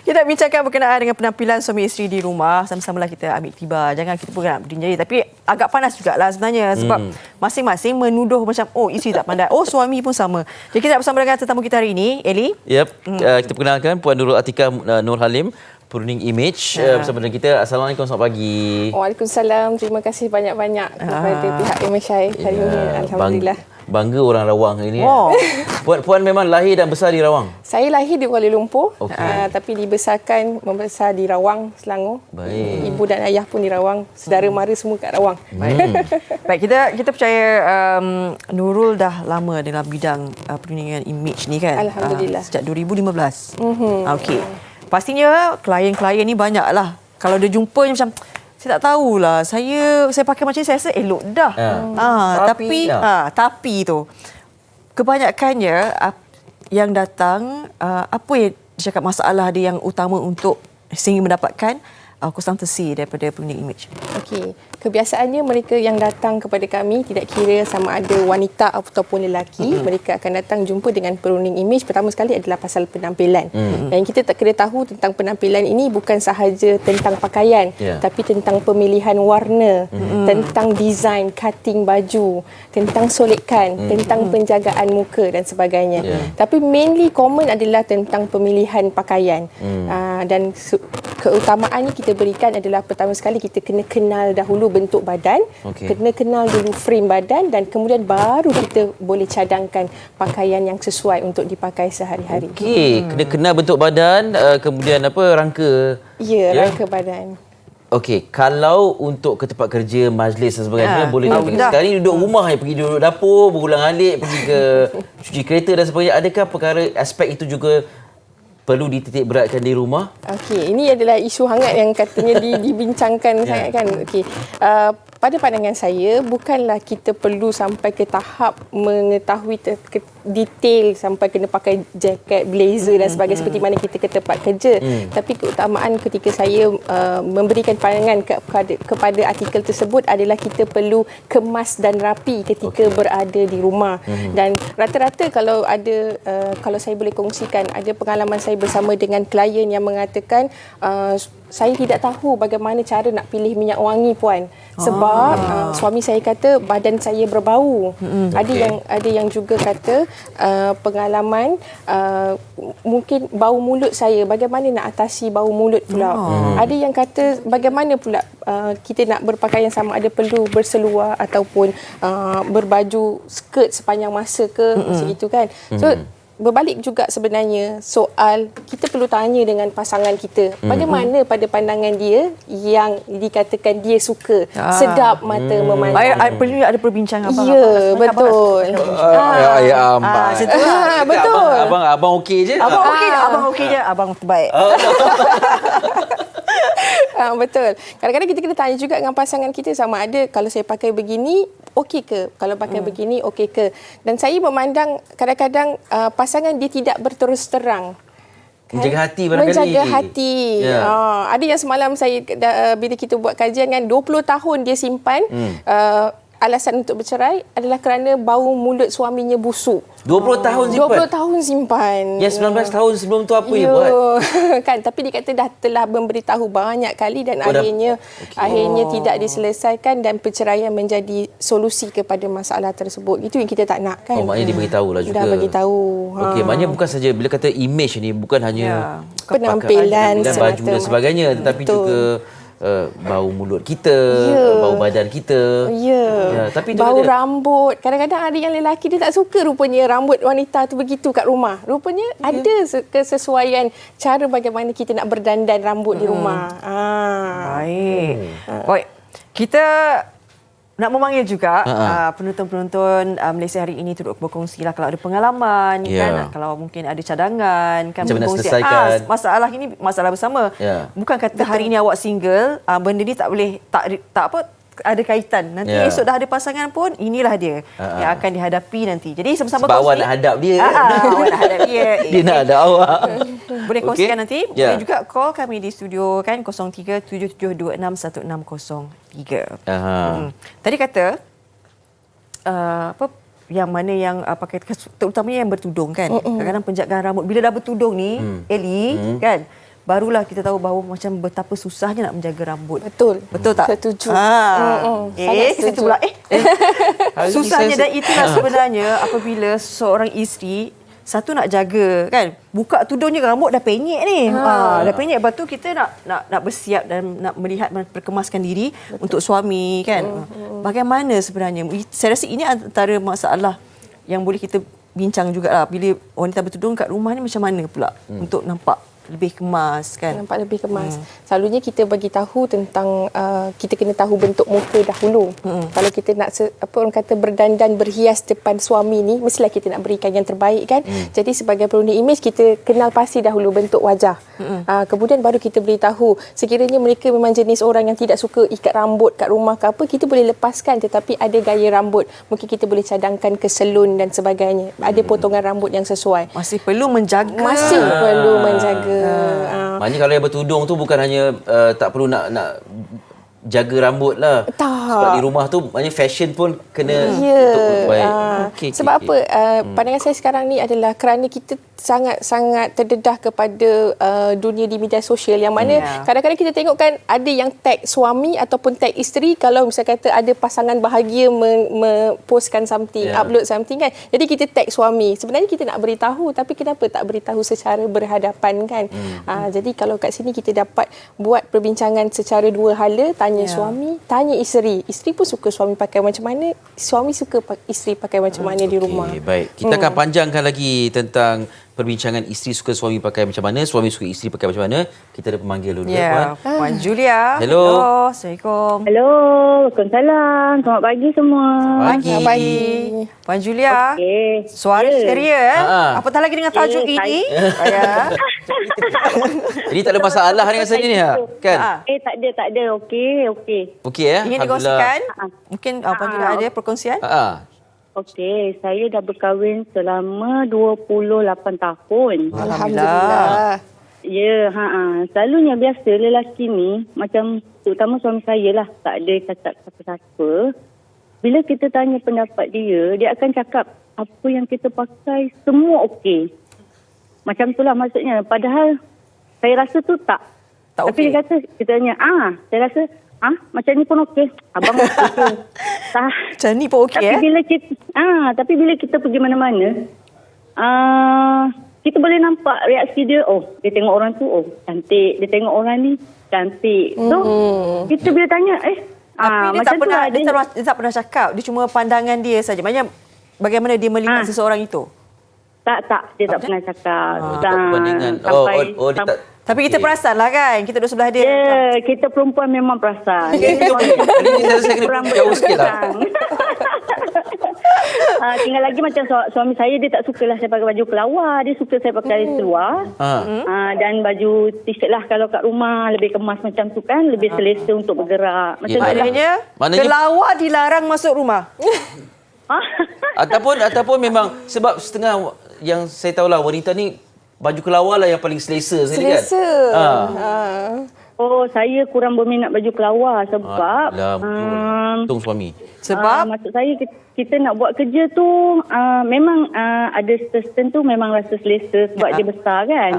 Kita bincangkan berkenaan dengan penampilan suami isteri di rumah. Sama-samalah kita ambil tiba. Jangan kita pun nak berdiri. Tapi agak panas jugalah sebenarnya. Sebab masing-masing menuduh macam, oh isteri tak pandai. Oh suami pun sama. Jadi kita nak bersama dengan tetamu kita hari ini, Eli. Kita perkenalkan Puan Nurul Atikah Nur Halim, Pruning Image bersama dengan kita. Assalamualaikum, selamat pagi. Waalaikumsalam. Terima kasih banyak-banyak kepada pihak MSI hari ini. Alhamdulillah. Bangga orang Rawang ini. Oh. Puan memang lahir dan besar di Rawang? Saya lahir di Kuala Lumpur, tapi membesar di Rawang, Selangor. Baik. Ibu dan ayah pun di Rawang. Saudara mara semua kat Rawang. Baik, kita percaya Nurul dah lama dalam bidang perundingan image ni kan? Alhamdulillah. Sejak 2015. Okey. Pastinya klien-klien ni banyaklah. Kalau dia jumpa macam, saya tak tahulah. Saya pakai macam ni, saya rasa elok dah. Tapi tu kebanyakannya yang datang, apa yang cakap masalah dia yang utama untuk sehingga mendapatkan konsultansi daripada Pruning Image? Okey. Kebiasaannya mereka yang datang kepada kami, tidak kira sama ada wanita ataupun lelaki, mereka akan datang jumpa dengan Pruning Image. Pertama sekali adalah pasal penampilan. Dan kita tak kena tahu tentang penampilan ini bukan sahaja tentang pakaian, tapi tentang pemilihan warna, tentang design, cutting baju, tentang solekan, tentang penjagaan muka dan sebagainya. Tapi mainly common adalah tentang pemilihan pakaian. Dan keutamaannya kita berikan adalah pertama sekali kita kena kenal dahulu bentuk badan, kena kenal dulu frame badan dan kemudian baru kita boleh cadangkan pakaian yang sesuai untuk dipakai sehari-hari. Okey, kena kenal bentuk badan, kemudian rangka. Rangka badan. Okey, kalau untuk ke tempat kerja, majlis dan sebagainya, boleh tak pergi. Sekarang ni duduk rumah je, pergi duduk dapur, berulang-alik, pergi ke cuci kereta dan sebagainya. Adakah perkara aspek itu juga perlu dititik beratkan di rumah? Okey, ini adalah isu hangat yang katanya dibincangkan sangat kan. Okey. Pada pandangan saya, bukanlah kita perlu sampai ke tahap mengetahui detail sampai kena pakai jaket, blazer dan sebagainya seperti mana kita ke tempat kerja. Tapi keutamaan ketika saya memberikan pandangan kepada artikel tersebut adalah kita perlu kemas dan rapi ketika berada di rumah. Dan rata-rata kalau saya boleh kongsikan, ada pengalaman saya bersama dengan klien yang mengatakan, saya tidak tahu bagaimana cara nak pilih minyak wangi puan sebab suami saya kata badan saya berbau. Ada yang juga kata pengalaman mungkin bau mulut saya, bagaimana nak atasi bau mulut pula. Ada yang kata bagaimana pula kita nak berpakaian sama ada perlu berseluar ataupun berbaju skirt sepanjang masa ke macam itu kan. So berbalik juga sebenarnya soal kita perlu tanya dengan pasangan kita bagaimana pada pandangan dia yang dikatakan dia suka, sedap mata memandang. Perlu ada perbincangan abang. Ya, betul. Ya, abang. Betul. Abang okey je. Abang okey je, abang terbaik. Betul. Kadang-kadang kita kena tanya juga dengan pasangan kita sama ada kalau saya pakai begini okey ke, kalau pakai begini okey ke. Dan saya memandang kadang-kadang pasangan dia tidak berterus terang. Menjaga hati barangkali. Menjaga hati. Ada yang semalam saya bila kita buat kajian kan 20 tahun dia simpan alasan untuk bercerai adalah kerana bau mulut suaminya busuk. 20 tahun simpan? 20 tahun simpan. Yang 19 tahun sebelum tu apa dia buat? Kan, tapi dia kata telah memberitahu banyak kali dan akhirnya tidak diselesaikan dan perceraian menjadi solusi kepada masalah tersebut. Itu yang kita tak nak kan. Maknanya dia beritahu lah juga. Dah beritahu. Okey, maknanya bukan saja bila kata image ni bukan hanya penampilan baju dan sebagainya, tetapi juga bau mulut kita, bau badan kita. Tapi bau rambut. Kadang-kadang ada yang lelaki dia tak suka rupanya rambut wanita tu begitu kat rumah. Rupanya ada kesesuaian cara bagaimana kita nak berdandan rambut di rumah. Baik. Kita nak memanggil juga penonton-penonton Malaysia hari ini turut berkongsilah kalau ada pengalaman kan, kalau mungkin ada cadangan kan, berkongsi masalah ini masalah bersama. Bukan kata hari ini awak single, benda ni tak boleh tak apa ada kaitan. Nanti esok dah ada pasangan pun, inilah dia yang akan dihadapi nanti. Jadi sama-sama sebab awak nak hadap dia. Awak nak hadap dia. Dia nak hadap awak. Boleh kongsikan nanti. Boleh juga call kami di studio kan 0377261603. Tadi kata yang mana yang pakai, terutamanya yang bertudung kan. Kadang-kadang penjagaan rambut bila dah bertudung ni, Eli kan, barulah kita tahu bahawa macam betapa susahnya nak menjaga rambut. Betul. Betul tak? Setuju. Sangat setuju. Situ pula. Susahnya dan itulah sebenarnya apabila seorang isteri satu nak jaga kan, buka tudungnya rambut dah penyek ni. Dah penyek, lepas tu kita nak bersiap dan nak melihat perkemaskan diri untuk suami kan. Bagaimana sebenarnya? Saya rasa ini antara masalah yang boleh kita bincang jugalah, bila wanita bertudung kat rumah ni macam mana pula untuk nampak lebih kemas kan. Nampak lebih kemas. Selalunya kita bagi tahu tentang kita kena tahu bentuk muka dahulu. Kalau kita nak apa orang kata berdandan berhias depan suami ni, mestilah kita nak berikan yang terbaik kan. Jadi sebagai pengundi imej kita kenal pasti dahulu bentuk wajah. Kemudian baru kita beritahu sekiranya mereka memang jenis orang yang tidak suka ikat rambut kat rumah ke apa, kita boleh lepaskan, tetapi ada gaya rambut mungkin kita boleh cadangkan ke salon dan sebagainya. Ada potongan rambut yang sesuai. Masih perlu menjaga. Masih perlu menjaga. Maknanya kalau yang bertudung tu bukan hanya tak perlu nak jaga rambut lah. Tak. Sebab di rumah tu maknanya fashion pun kena untuk baik. Sebab apa? Pandangan saya sekarang ni adalah kerana kita sangat-sangat terdedah kepada dunia di media sosial yang mana kadang-kadang kita tengok kan ada yang tag suami ataupun tag isteri kalau misalnya kata ada pasangan bahagia postkan something, upload something kan. Jadi kita tag suami. Sebenarnya kita nak beritahu tapi kenapa tak beritahu secara berhadapan kan. Jadi kalau kat sini kita dapat buat perbincangan secara dua hala, tanya suami, tanya isteri. Isteri pun suka suami pakai macam mana, suami suka isteri pakai macam mana di rumah. Baik. Kita akan panjangkan lagi tentang perbincangan isteri suka suami pakai macam mana, suami suka isteri pakai macam mana. Kita ada pemanggil dulu Puan Julia. Hello. Assalamualaikum. Hello, Waalaikumsalam. Selamat pagi semua. Pagi. Puan Julia. Okey. Suara ceria Apatah lagi dengan tajuk ini. Jadi tak ada masalah dengan saya ni kan? Tak ada. Okey. Okey ya. Ingin dikongsikan? Mungkin Puan Julia ada perkongsian? Okey, saya dah berkahwin selama 28 tahun. Alhamdulillah. Ya, selalunya biasa lelaki ni, macam terutama suami saya lah, tak ada cakap siapa-siapa. Bila kita tanya pendapat dia akan cakap apa yang kita pakai semua okey. Macam itulah maksudnya. Padahal saya rasa tu tak Tapi okay. Dia kata, kita tanya, saya rasa macam ni pun okey. Abang okey. Macam ni pun okey tapi bila kita pergi mana-mana, kita boleh nampak reaksi dia. Dia tengok orang tu, cantik. Dia tengok orang ni, cantik. So, kita bila tanya, tapi dia tak pernah cakap. Dia cuma pandangan dia saja. Maksudnya, bagaimana dia melihat seseorang itu? Tak. Dia tak pernah cakap. Perbandingan. Dia tak... Tapi kita perasan lah kan. Kita duduk sebelah dia. Ya, kita perempuan memang perasan. Ini saya kena jauh sikit lah. Tinggal lagi macam suami saya, dia tak sukalah saya pakai baju kelawar. Dia suka saya pakai seluar. Dan baju t-shirt lah kalau kat rumah. Lebih kemas macam tu kan. Lebih selesa untuk bergerak. Macam maknanya kelawar dilarang masuk rumah. Ataupun memang sebab setengah yang saya tahulah wanita ni baju kelawar lah yang paling selesa sekali kan. Saya kurang berminat baju kelawar sebab untung suami. Sebab maksud saya kita nak buat kerja tu memang ada tertentu memang rasa selesa sebab dia besar kan.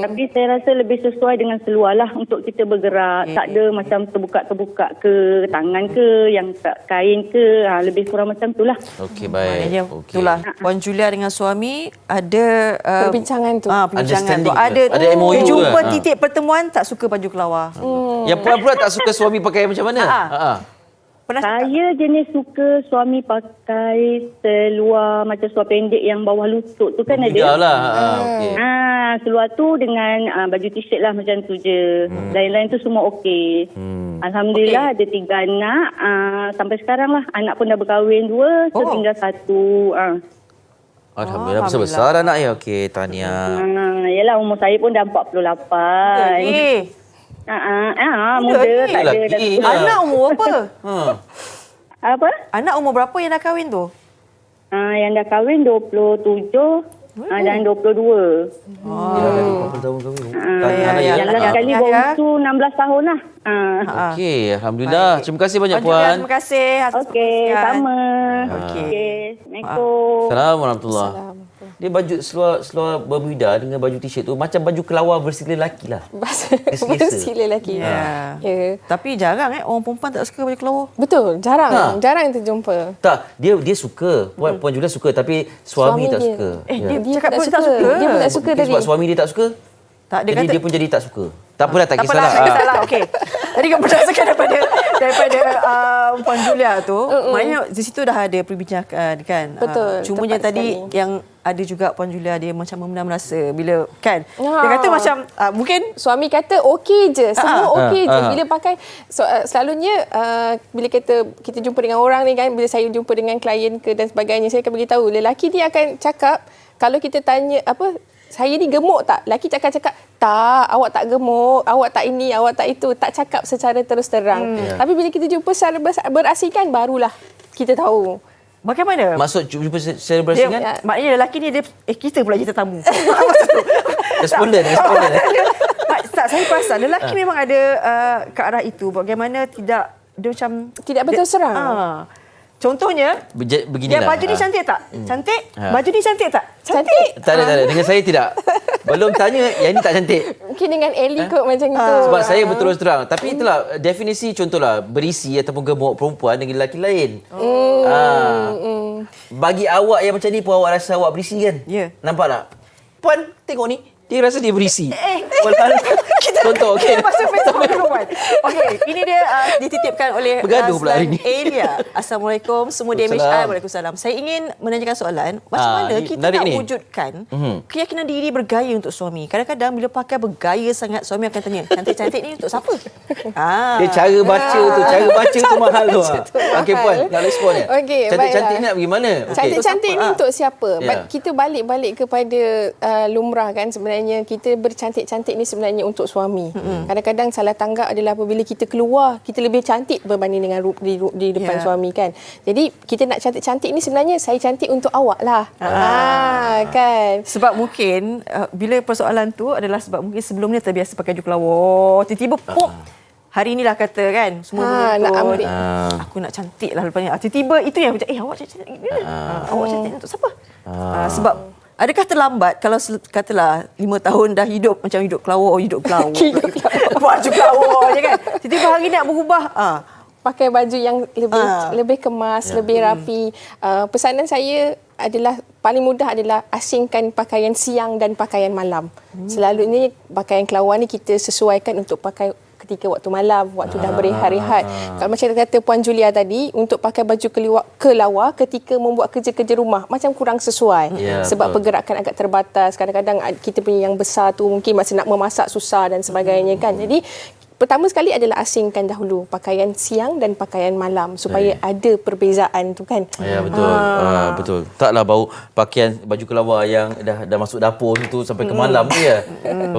Tapi saya rasa lebih sesuai dengan seluar lah untuk kita bergerak. Tak ada macam terbuka-terbuka ke tangan ke, yang kain ke, lebih kurang macam tu lah. Okey, baik. Itulah Puan Julia dengan suami ada perbincangan tu. Perbincangan tu. Ada MOU jumpa titik pertemuan, tak suka baju kelawar. Yang puan pula tak suka suami pakai macam mana? Saya jenis suka suami pakai seluar macam seluar pendek yang bawah lutut tu kan ada. Lah. Okay. Seluar tu dengan baju t-shirt lah macam tu je. Lain-lain tu semua okey. Alhamdulillah ada 3 anak. Sampai sekarang lah. Anak pun dah berkahwin 2, tinggal 1. Alhamdulillah besar-besar anak ya. Okey, tahniah. Yalah umur saya pun dah 48. Muda tak ada. Anak umur apa? Apa? Anak umur berapa yang dah kahwin tu? Yang dah kahwin 27 dan 22. Yang last kali bongsu 16 tahun lah. Okey, alhamdulillah. Terima kasih banyak puan. Terima kasih. Okey, sama. Okey. Assalamualaikum. Assalamualaikum warahmatullahi. dia baju seluar bermuda dengan baju t-shirt tu macam baju kelawar versi lelaki lah. Versi lelaki. Ya. Ya. Tapi jarang orang perempuan tak suka baju kelawar. Betul, jarang terjumpa. Tak, dia suka. Puan Julia suka tapi suami tak dia. suka. Dia cakap pun tak suka. Dia pun tak suka tadi. Sebab suami dia tak suka. Tak, Jadi dia pun jadi tak suka. Tak apalah, tak kisahlah. Tak kisahlah. Okey. Tadi kan berdasarkan daripada Puan Julia tu, maknanya di situ dah ada perbincangan kan. Betul. Cumanya tadi sekali. yang ada juga Puan Julia dia macam memendam rasa bila kan. Dia kata macam mungkin suami kata okey je, semua okey je. Bila pakai selalunya bila kita jumpa dengan orang ni kan, bila saya jumpa dengan klien ke dan sebagainya, saya akan beritahu lelaki dia akan cakap kalau kita tanya saya ni gemuk tak? Lelaki cakap tak, awak tak gemuk, awak tak ini, awak tak itu, tak cakap secara terus terang. Tapi bila kita jumpa secara berasingkan barulah kita tahu. bagaimana? Maksud jumpa secara berasingan? Maknanya lelaki ni dia kita pula je tetamu. Responden. Tak, saya perasan lelaki memang ada ke arah itu. Bagaimana tidak dia macam Tidak betul serang. Contohnya, Beginilah. baju ni cantik tak? Cantik? Baju ni cantik tak? Cantik. Tak ada. Dengan saya tidak. Belum tanya, yang ni tak cantik. Mungkin dengan Ellie kot macam itu. Sebab saya berterus terang. Tapi itulah definisi contohlah berisi ataupun gemuk perempuan dengan lelaki lain. Bagi awak yang macam ni pun awak rasa awak berisi kan? Ya. Nampak tak? Puan, tengok ni. Dia rasa dia berisi. Contoh, okey. Masuk Facebook dulu, Puan. Okey, ini dia dititipkan oleh Bergaduh pula hari ni. Elia. Assalamualaikum, semua DMH. Waalaikumsalam. Saya ingin menanyakan soalan, macam mana kita nak wujudkan keyakinan diri bergaya untuk suami? Kadang-kadang bila pakai bergaya sangat, suami akan tanya, cantik-cantik ni untuk siapa? Dia cara baca tu mahal tu. Okey, Puan, nak respon ni. Okey, Cantik-cantik ni nak pergi mana? Cantik-cantik ni untuk siapa? Ya. Kita balik kepada lumrah kan, sebenarnya kita bercantik-cantik ni sebenarnya untuk suami. Kadang-kadang salah tanggap adalah apabila kita keluar, kita lebih cantik berbanding dengan di depan suami kan. Jadi kita nak cantik-cantik ni sebenarnya saya cantik untuk awak lah. Kan. Sebab mungkin bila persoalan tu adalah sebab mungkin sebelum ni terbiasa pakai baju kelawar, tiba-tiba pop hari inilah kata kan semua nak ambil. Aku nak cantik lah lepas ni. Tiba-tiba itu yang macam awak cantik awak cantik untuk siapa? Sebab adakah terlambat kalau katalah 5 tahun dah hidup macam hidup kelawar baju kelawar je kan, tiba-tiba hari ni nak berubah pakai baju yang lebih kemas, lebih rapi. Pesanan saya adalah paling mudah adalah asingkan pakaian siang dan pakaian malam. Selalunya pakaian kelawar ni kita sesuaikan untuk pakai ketika waktu malam, waktu dah berehat-rehat. Kalau macam kata Puan Julia tadi, untuk pakai baju kelawar ketika membuat kerja-kerja rumah macam kurang sesuai. Sebab pergerakan agak terbatas. Kadang-kadang kita punya yang besar tu mungkin masa nak memasak susah dan sebagainya kan. Jadi pertama sekali adalah asingkan dahulu pakaian siang dan pakaian malam supaya ada perbezaan tu kan. Ya, betul. Betul. Taklah bau pakaian baju kelawar yang dah masuk dapur tu sampai ke malam tu ya.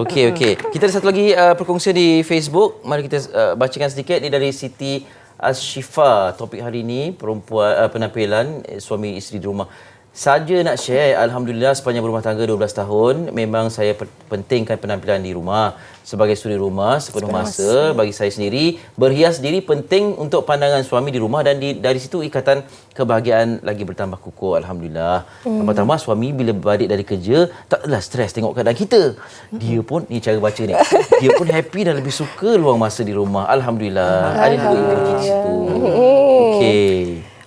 Okey. Kita ada satu lagi perkongsian di Facebook. Mari kita bacakan sedikit. Ini dari Siti Ashifa. Topik hari ini perempuan penampilan suami isteri di rumah. Saja nak share, alhamdulillah sepanjang berumah tangga 12 tahun memang saya pentingkan penampilan di rumah. Sebagai suri rumah sepenuh masa bagi saya sendiri, berhias diri penting untuk pandangan suami di rumah dan dari situ ikatan kebahagiaan lagi bertambah kukuh, alhamdulillah. Pertama suami bila balik dari kerja taklah stres tengok keadaan kita. Dia pun ni cara baca ni. Dia pun happy dan lebih suka luang masa di rumah, alhamdulillah. Ada juga emoji di situ.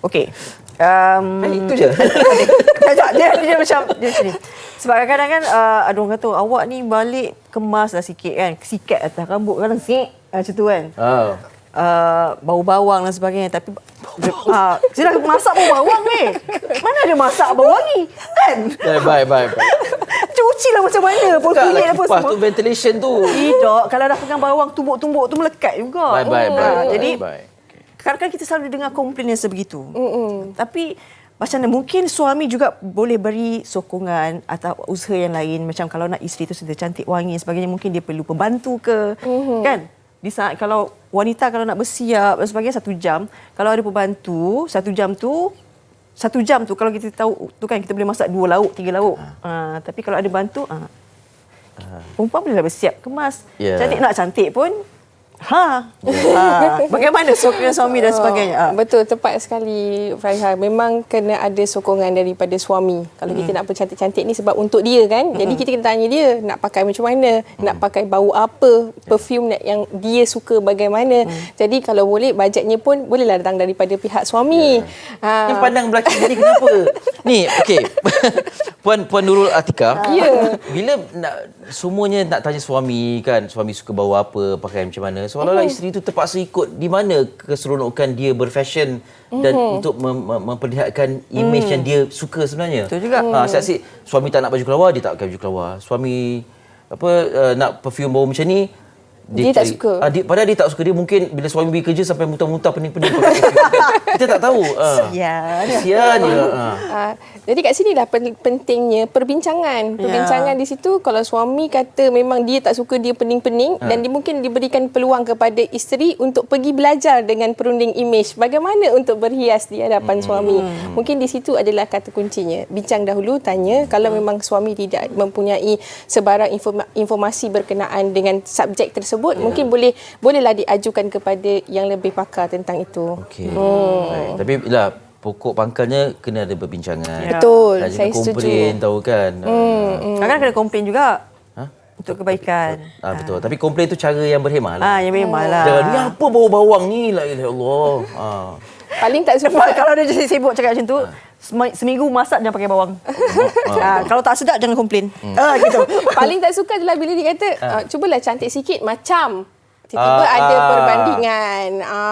Okey. Itu je. dia macam dia sini. Sebab kadang-kadang kan ada orang kata awak ni balik kemas lah sikit kan, sikat atas rambut kadang macam tu kan. Bau bawang dan sebagainya, tapi sudah masak bau bawang ni. Mana ada masak bau wangi kan? Baik. Cuci lah macam mana pun kulit apa semua. Tu ventilation tu. Tidak, kalau dah pegang bawang tumbuk-tumbuk tu melekat juga. Baik. Jadi kadang-kadang kita selalu dengar komplain yang sebegitu. Tapi macam mana mungkin suami juga boleh beri sokongan atau usaha yang lain, macam kalau nak isteri tu sudah cantik wangi sebagainya, mungkin dia perlu pembantu ke kan, di saat kalau wanita kalau nak bersiap dan sebagainya 1 jam, kalau ada pembantu 1 jam tu kalau kita tahu tu kan kita boleh masak 2 lauk 3 lauk. Tapi kalau ada bantu perempuan bolehlah bersiap kemas. Cantik nak cantik pun Bagaimana sokongan suami dan sebagainya? Betul, tepat sekali Fariha. Memang kena ada sokongan daripada suami. Kalau kita nak bercantik-cantik ni sebab untuk dia kan. Jadi kita kena tanya dia nak pakai macam mana, nak pakai bau apa, perfume yang dia suka bagaimana. Jadi kalau boleh bajetnya pun bolehlah datang daripada pihak suami. Ni pandang belakang ni kenapa? Ni okey. Puan Nurul Atika. Bila semuanya nak tanya suami kan, suami suka bau apa, pakaian macam mana. Seolah-olah isteri tu terpaksa ikut di mana keseronokan dia berfashion dan untuk memperlihatkan imej yang dia suka sebenarnya. Betul juga. Asyik suami tak nak baju kelawar, dia tak pakai baju kelawar. Suami nak perfume bau macam ni, dia tak suka. Padahal dia tak suka. Dia mungkin bila suami pergi kerja sampai muntah-muntah pening-pening pakai perfume. Kita tak tahu. Kesian dia. Jadi kat sinilah pentingnya perbincangan. Perbincangan di situ, kalau suami kata memang dia tak suka dia pening-pening dan dia mungkin diberikan peluang kepada isteri untuk pergi belajar dengan perunding imej bagaimana untuk berhias di hadapan suami. Mungkin di situ adalah kata kuncinya. Bincang dahulu, tanya. Kalau memang suami tidak mempunyai sebarang informasi berkenaan dengan subjek tersebut, mungkin bolehlah diajukan kepada yang lebih pakar tentang itu. Okey. Tapi pokok pangkalnya kena ada perbincangan. Betul, saya saya komplain, tahu kan. Kadang-kadang kena komplain juga. Untuk kebaikan. Betul. Tapi komplain tu cara yang berhemah lah. Yang berhemah lah. Jangan, ni apa bau bawang ni? La ilaha Allah. Paling tak suka. Kalau dia jadi sibuk cakap macam tu, seminggu masak jangan pakai bawang. Kalau tak sedap jangan komplain. Gitu. Paling tak suka adalah bila dia kata, cubalah cantik sikit macam. Tiba-tiba ada perbandingan.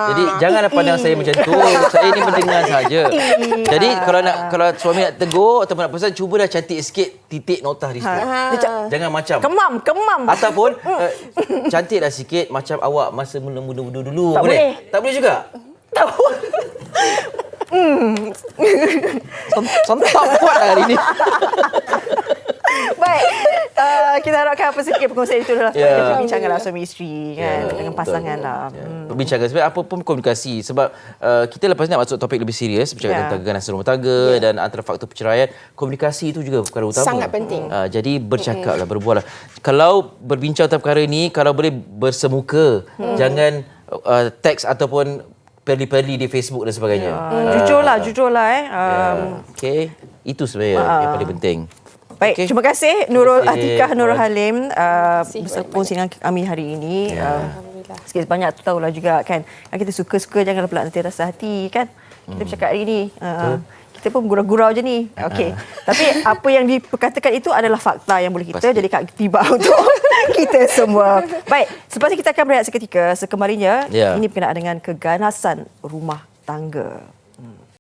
Jadi janganlah pandang saya macam tu. Saya ni mendengar saja. Jadi kalau suami nak tegur ataupun nak pesan, cubalah cantik sikit, titik notah di situ. Jangan macam. Kemam. Ataupun cantiklah sikit macam awak masa muda-muda dulu. Tak boleh. Tak boleh juga. Tak boleh. Sontak kuat lah hari ni. Baik, kita harapkan apa sedikit perkongsian itu adalah perbincangan lah suami isteri kan, dengan pasangan lah. Perbincangan sebab apa pun komunikasi. Sebab kita lepas ni nak masuk topik lebih serius, bercakap tentang keganasan rumah tangga dan antara faktor perceraian, komunikasi itu juga perkara utama. Sangat penting. Jadi bercakap lah, berbual lah. Kalau berbincang tentang perkara ni, kalau boleh bersemuka, jangan teks ataupun perli-perli di Facebook dan sebagainya. Jujurlah. Okey, itu sebenarnya yang paling penting. Baik, terima kasih Nurul Atikah Nurul Halim berkongsi dengan kami hari ini. Sikit banyak tahulah juga kan. Kita suka-suka jangan pula nanti rasa hati kan. Kita bercakap hari ini. Kita pun gurau-gurau je ni. Okey. Tapi apa yang diperkatakan itu adalah fakta yang boleh kita jadikan tiba untuk kita semua. Baik, selepas ini kita akan berehat seketika. Sekembalinya ini berkenaan dengan keganasan rumah tangga.